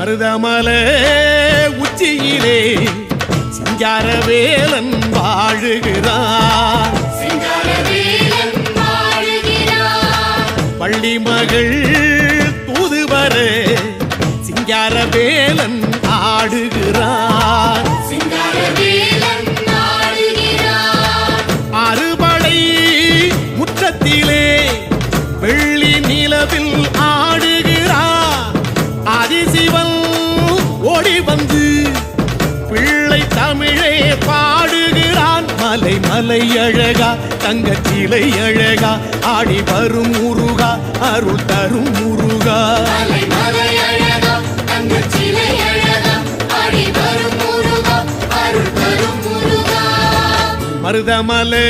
மருதமலை உச்சியிலே சிங்காரவேலன் வாழுகிறான். பள்ளி மகள் தூதுவர சிங்காரவேலன் ஆடுகிறான். அறுபடை முற்றத்திலே வெள்ளி நிலவில் ஆடுகிறான். அதிசிவன் ஓடி வந்து பிள்ளை தமிழே பாடுகிறான். மலை மலை அழகா தங்கச்சிலை அழகா ஆடி வரும் முருகா அருள் தரும் முருகா. மருதமலை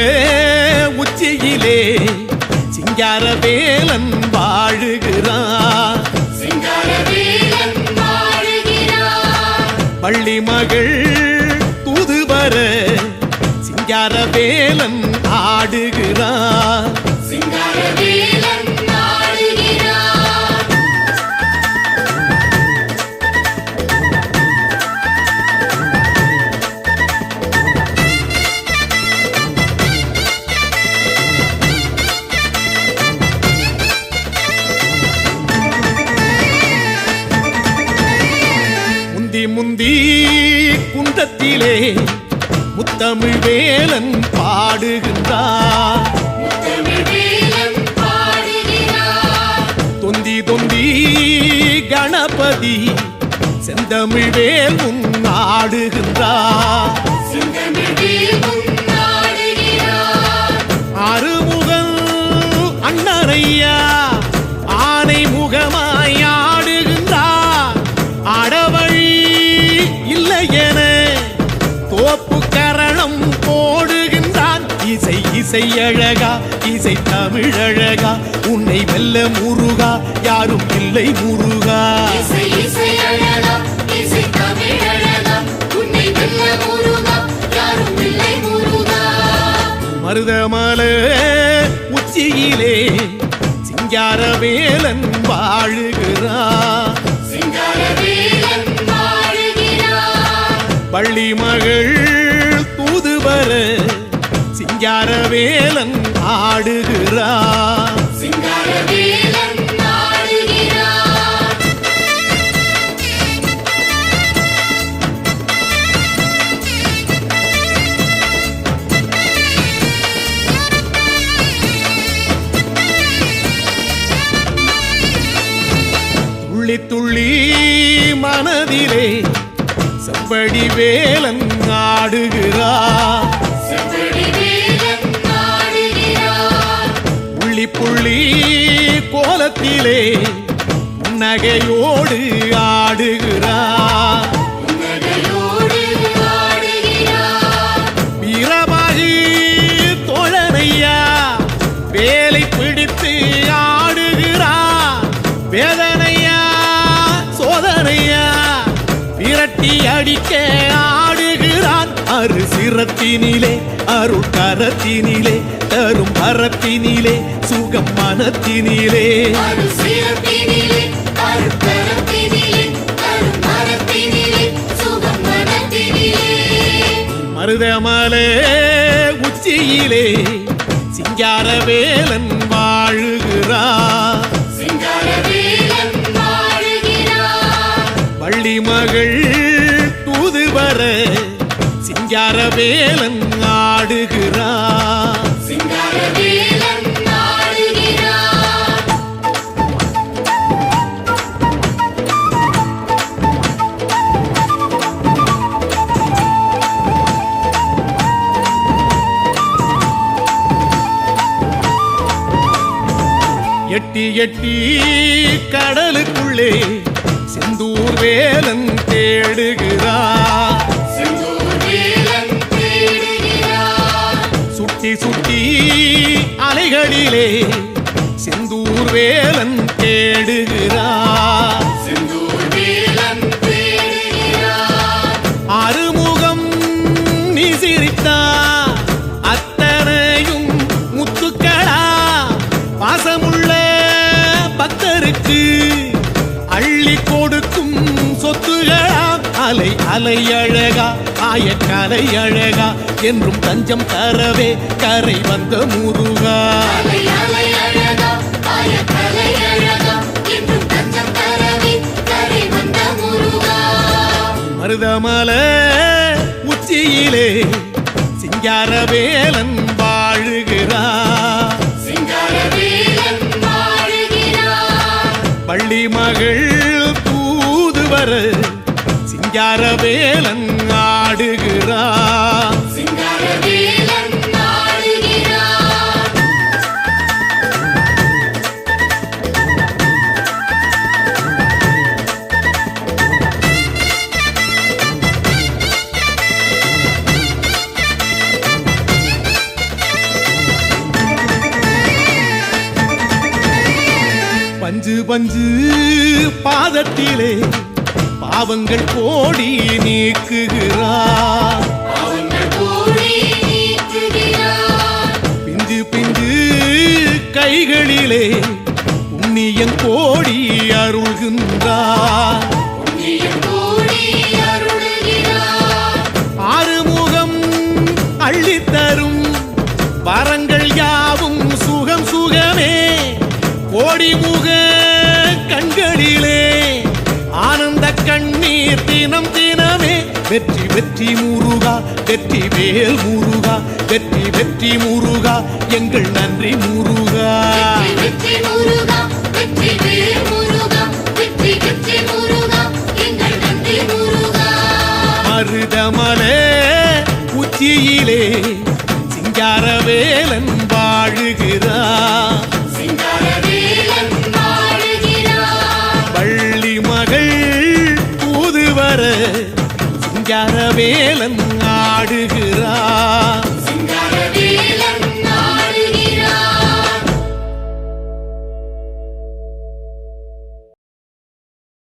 உச்சியிலே சிங்காரவேலன் வாழுகிறான். பள்ளி மகள் தூதுவர சிங்காரவேலன் ஆடுகிறான். முந்தி குன்றத்திலே முத்தமிழ் வேலன் பாடுகின்றார். தொந்தி தொந்தி கணபதி செந்தமிழ் வேல் ஆடுகின்றார். அறுமுகன் அண்ணனையா ஆனை முகமாய் ஆடுகின்றார். அடவழி இல்லையென தோப்பு கரணம் போடுகின்றான். இசை இசை அழகா இசை தமிழ் அழகா உன்னை வெல்ல முருகா யாரும் இல்லை முருகா. மருதமலை உச்சியிலே சிங்காரவேலன் வாழுகிறான். பள்ளி மகள் தூதுவர சிங்காரவேலன் ஆடுகிறான். துள்ளி துள்ளி மனதிலே செம்படி வேலன் ஆடுகிறார். புள்ளி புள்ளி கோலத்திலே நகையோடு ஆடுகிறார். வீரமாகி தோழனையா வேலை பிடித்து ஆடுகிறார். வேதனையா சோதனையா விரட்டி அடிக்க ஆடுகிறான். அரு சிரத்தினிலே அருள் கரத்தினிலே தரும் மரத்தினிலே சுகம் மனத்தினிலே. மருதமலை உச்சியிலே சிங்காரவேலன் வாழுகிறான். பள்ளி மகள் தூதுவர சிங்காரவேலன் ஆடுகிறான். எட்டி எட்டி கடலுக்குள்ளே செந்தூர் வேலன் தேடுகிறார். சுட்டி சுட்டி அலைகளிலே செந்தூர் வேலன் தேடுகிறார். அறுமுகம் நீ சிரித்தா அத்தனையும் முத்துக்களா. பாசமுள்ள பக்தருக்கு அள்ளி கொடுக்கும் சொத்து கலை அழகா ஆய கலை அழகா என்றும் தஞ்சம் தரவே கரை வந்த முருகா மருதமல உச்சியிலே சிங்காரவேலன் வாழுகிறார் பள்ளி மகள் தூதுவர சிங்காரவேலன் ஆடுகிறார் பஞ்சு பஞ்சு பாதத்திலே பாவங்கள் கோடி நீக்குகிறார் பிஞ்சு பிஞ்சு கைகளிலே புண்ணியம் கோடி அருள்கின்றார் ஆறுமுகம் அள்ளித்தரும் வரங்கள் யாவும் சுகம் சுகமே கோடி முக கண்களிலே ஆனந்த கண்ணீர் தினம் தினமே வெற்றி வெற்றி முருகா வெற்றி வேல் முருகா வெற்றி வெற்றி முருகா எங்கள் நன்றி முருகா மருதமலே உச்சியிலே சிங்காரவேலன் வாழுகிறார் பள்ளி மகள் தூதுவர சிங்காரவேலன் ஆடுகிறார்